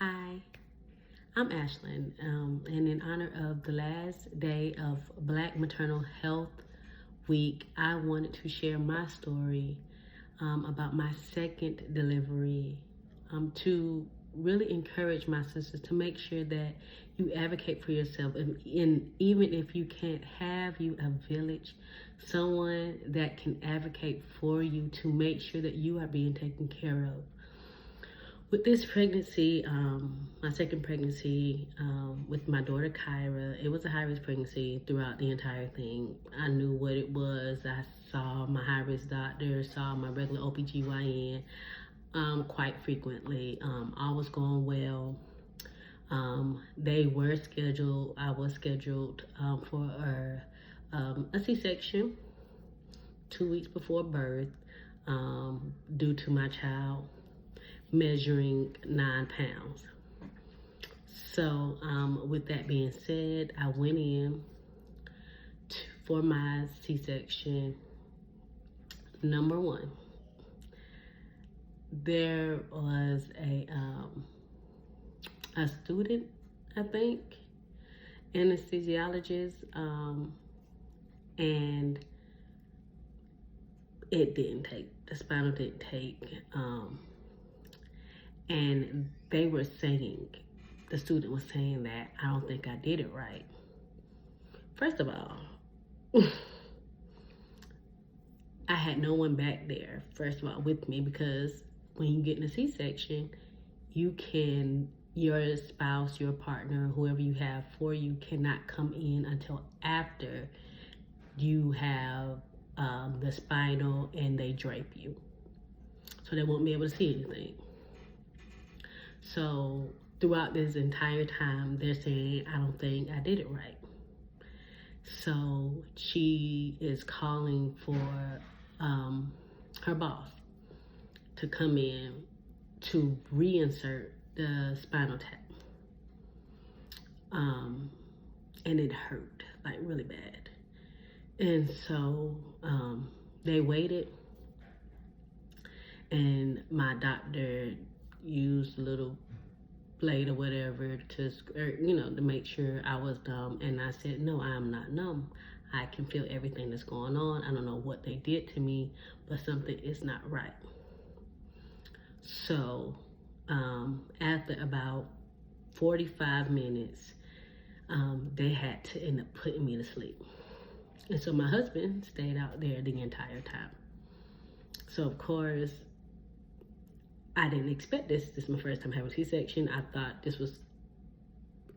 Hi, I'm Ashlyn, and in honor of the last day of Black Maternal Health Week, I wanted to share my story about my second delivery to really encourage my sisters to make sure that you advocate for yourself, and even if you can't have you a village, someone that can advocate for you to make sure that you are being taken care of. With this pregnancy, my second pregnancy with my daughter Kyra, it was a high-risk pregnancy throughout the entire thing. I knew what it was. I saw my high-risk doctor, saw my regular OBGYN quite frequently. All was going well. They were scheduled, I was scheduled for a C-section 2 weeks before birth due to my child measuring 9 pounds. So with that being said, I went in for my C-section. Number one, there was a student, I think, anesthesiologist, and it didn't take, the spinal didn't take, and they were saying, the student was saying that I don't think I did it right. First of all, I had no one back there, first of all, with me, because when you get in a C-section, your spouse, your partner, whoever you have for you cannot come in until after you have the spinal and they drape you. So they won't be able to see anything. So throughout this entire time, they're saying, I don't think I did it right. So she is calling for her boss to come in to reinsert the spinal tap. And it hurt, like really bad. And so they waited, and my doctor used a little blade or whatever to make sure I was numb. And I said, no, I am not numb. I can feel everything that's going on. I don't know what they did to me, but something is not right. So after about 45 minutes, they had to end up putting me to sleep. And so my husband stayed out there the entire time. So of course, I didn't expect this. This is my first time having a C-section. I thought this was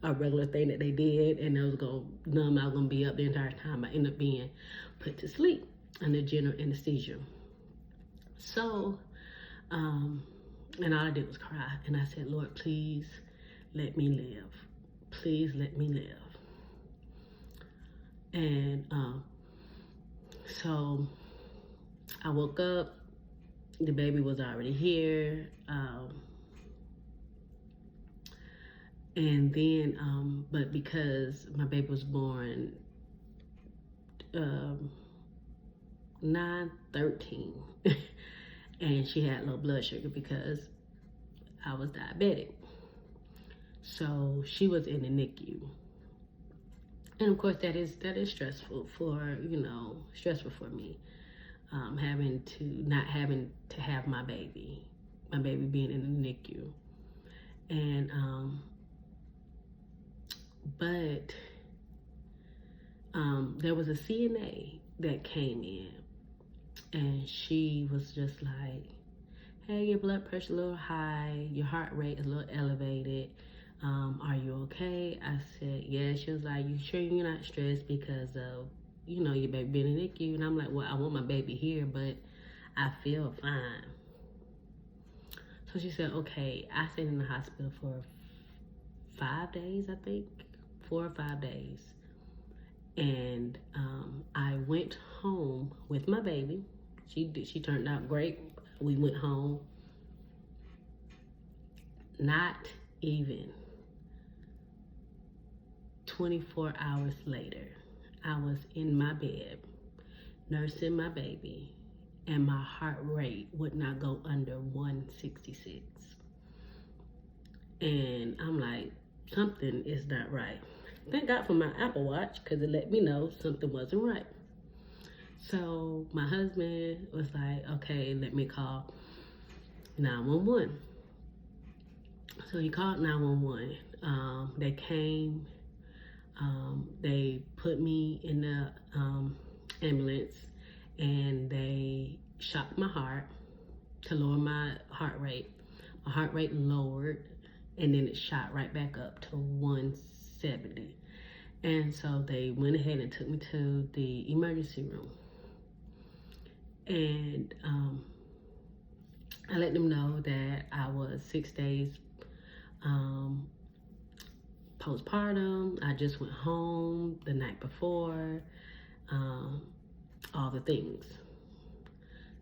a regular thing that they did, and I was going to numb. I was going to be up the entire time. I ended up being put to sleep under general anesthesia. So, and all I did was cry. And I said, Lord, please let me live. Please let me live. And so I woke up. The baby was already here. And then, but because my baby was born 9/13, and she had low blood sugar because I was diabetic. So she was in the NICU. And of course that is stressful for, stressful for me. Not having to have my baby being in the NICU. And, but there was a CNA that came in, and she was just like, hey, your blood pressure a little high, your heart rate is a little elevated. Are you okay? I said, yeah. She was like, you sure you're not stressed because of, your baby being in the NICU? And I'm like, well, I want my baby here, but I feel fine. So she said, okay. I stayed in the hospital for 5 days, I think, 4 or 5 days. And I went home with my baby. She turned out great. We went home. Not even 24 hours later, I was in my bed, nursing my baby, and my heart rate would not go under 166. And I'm like, something is not right. Thank God for my Apple Watch, because it let me know something wasn't right. So my husband was like, okay, let me call 911. So he called 911. They came, they put me in the ambulance, and they shocked my heart to lower my heart rate. My heart rate lowered, and then it shot right back up to 170. And so they went ahead and took me to the emergency room. And I let them know that I was 6 days postpartum. I just went home the night before, all the things.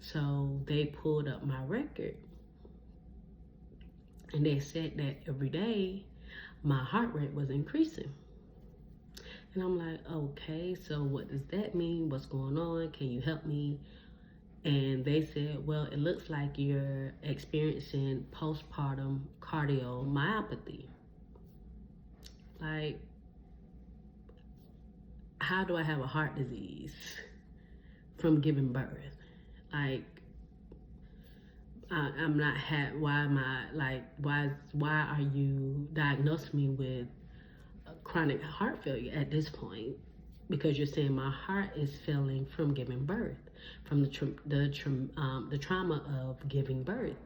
So they pulled up my record, and they said that every day my heart rate was increasing. And I'm like, okay, so what does that mean? What's going on? Can you help me? And they said, well, it looks like you're experiencing postpartum cardiomyopathy. Like, how do I have a heart disease from giving birth? Like, I'm not why am I like, why are you diagnosing me with chronic heart failure at this point? Because you're saying my heart is failing from giving birth, from the trauma of giving birth,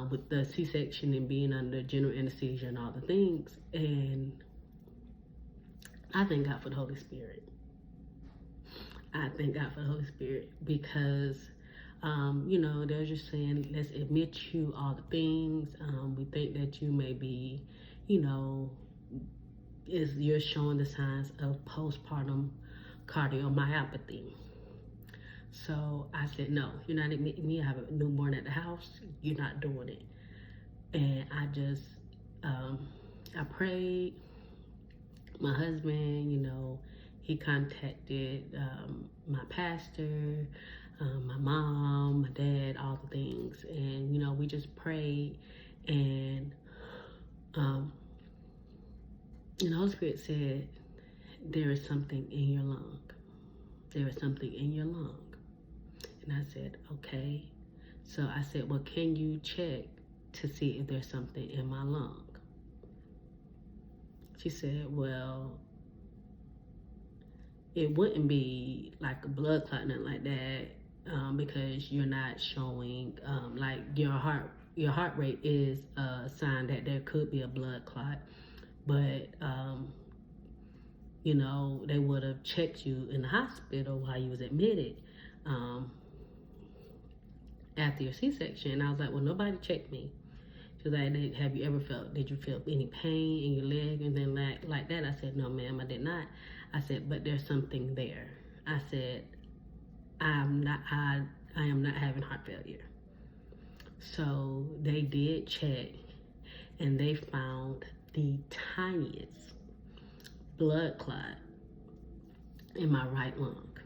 with the C-section and being under general anesthesia and all the things. And I thank God for the Holy Spirit. I thank God for the Holy Spirit, because they're just saying, let's admit you all the things. We think that you may be, you're showing the signs of postpartum cardiomyopathy. So I said, no, you're not admitting me. I have a newborn at the house. You're not doing it. And I just, I prayed. My husband, he contacted my pastor, my mom, my dad, all the things. And, we just prayed. And the Holy Spirit said, there is something in your lung. There is something in your lung. And I said, okay. So I said, well, can you check to see if there's something in my lung? She said, well, it wouldn't be like a blood clot, nothing like that, because you're not showing, like your heart rate is a sign that there could be a blood clot. But, they would have checked you in the hospital while you was admitted after your C-section. And I was like, well, nobody checked me. She was like, did you feel any pain in your leg and then like that? I said, no, ma'am, I did not. I said, but there's something there. I said, I am not having heart failure. So they did check, and they found the tiniest blood clot in my right lung,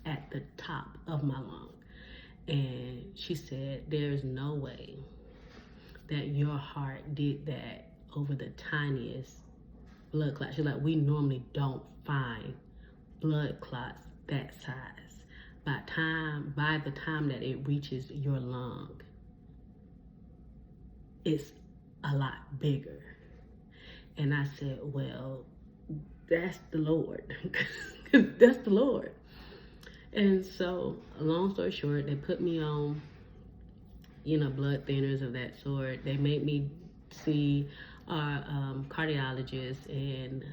at the top of my lung. And she said, there's no way that your heart did that over the tiniest blood clot. She's like, we normally don't find blood clots that size. By the time that it reaches your lung, it's a lot bigger. And I said, well, that's the Lord. That's the Lord. And so, long story short, they put me on, blood thinners of that sort. They made me see our cardiologist, and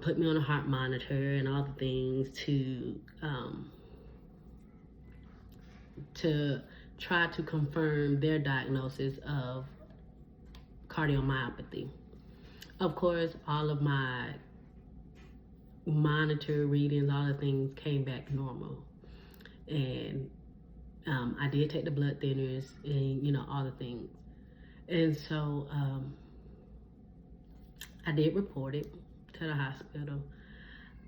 put me on a heart monitor and all the things to try to confirm their diagnosis of cardiomyopathy. Of course, all of my monitor readings, all the things came back normal. And I did take the blood thinners and, all the things. And so I did report it to the hospital.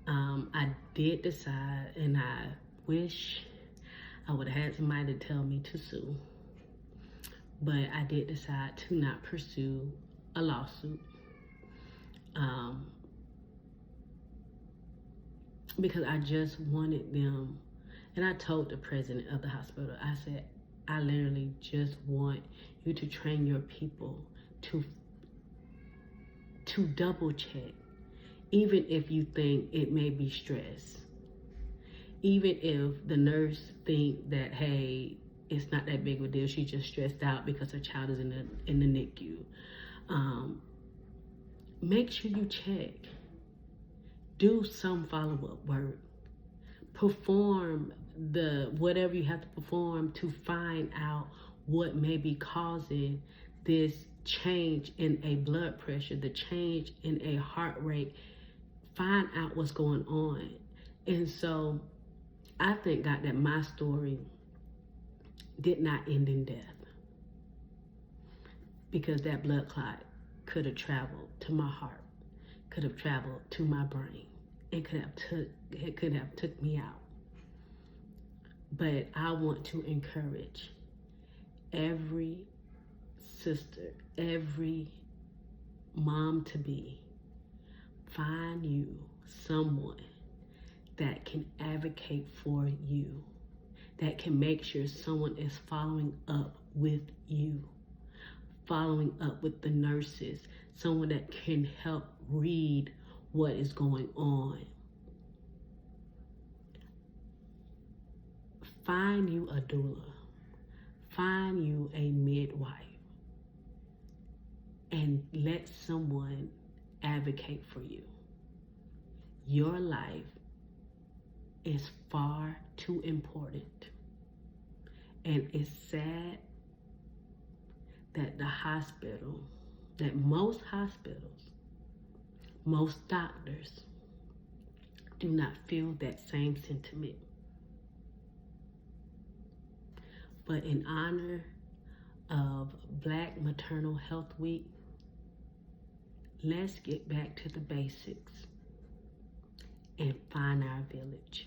I did decide, and I wish I would have had somebody to tell me to sue. but I did decide to not pursue a lawsuit because I just wanted them, and I told the president of the hospital, I said, I literally just want you to train your people to double check, even if you think it may be stress, even if the nurse think that, hey, it's not that big of a deal, she's just stressed out because her child is in the NICU. Make sure you check. Do some follow-up work. Perform whatever you have to perform to find out what may be causing this change in a blood pressure, the change in a heart rate. Find out what's going on. And so I thank God that my story did not end in death, because that blood clot could have traveled to my heart, could have traveled to my brain, it could have took me out. But I want to encourage every sister, every mom to be, find you someone that can advocate for you, that can make sure someone is following up with you, following up with the nurses, someone that can help read what is going on. Find you a doula, find you a midwife, and let someone advocate for you. Your life is far too important. And it's sad that most hospitals, most doctors do not feel that same sentiment. But in honor of Black Maternal Health Week, let's get back to the basics and find our village.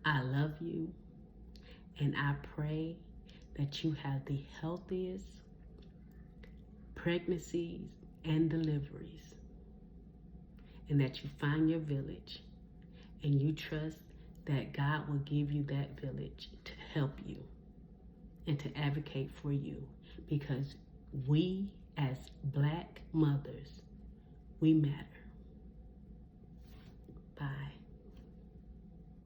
I love you, and I pray that you have the healthiest pregnancies and deliveries, and that you find your village, and you trust that God will give you that village to help you and to advocate for you, because we as Black mothers, we matter. Bye.